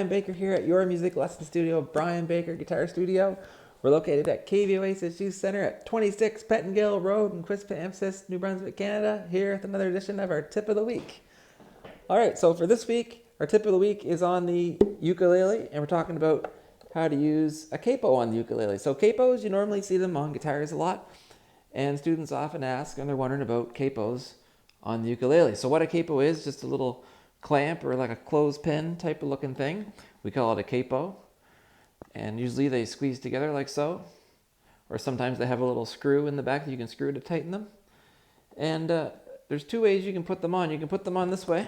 Brian Baker here at your music lesson studio, Brian Baker Guitar Studio. We're located at KV Oasis Youth Center at 26 Pettingill Road in Quispamsis, New Brunswick, Canada, here with another edition of our Tip of the Week. Alright, so for this week, our Tip of the Week is on the ukulele, and we're talking about how to use a capo on the ukulele. So capos, you normally see them on guitars a lot, and students often ask, and they're wondering about capos on the ukulele. So what a capo is, just a little clamp or like a clothespin type of looking thing. We call it a capo. And usually they squeeze together like so. Or sometimes they have a little screw in the back that you can screw to tighten them. And there's two ways you can put them on. You can put them on this way.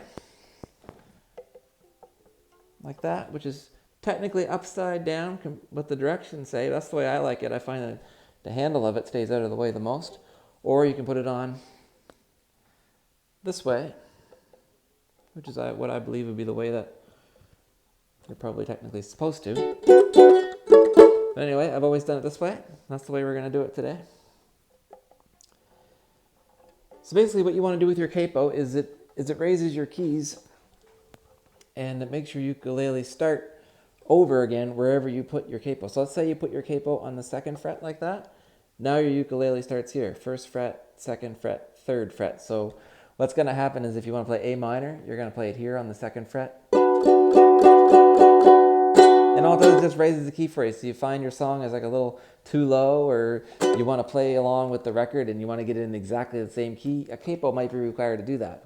Like that, which is technically upside down, what the directions say. That's the way I like it. I find that the handle of it stays out of the way the most. Or you can put it on this way, which is what I believe would be the way that you're probably technically supposed to. But anyway, I've always done it this way. That's the way we're going to do it today. So basically what you want to do with your capo is it raises your keys and it makes your ukulele start over again wherever you put your capo. So let's say you put your capo on the 2nd fret like that. Now your ukulele starts here. 1st fret, 2nd fret, 3rd fret. So what's going to happen is if you want to play A minor, you're going to play it here on the 2nd fret. And all it does is just raises the key for you. So you find your song is like a little too low, or you want to play along with the record and you want to get it in exactly the same key. A capo might be required to do that.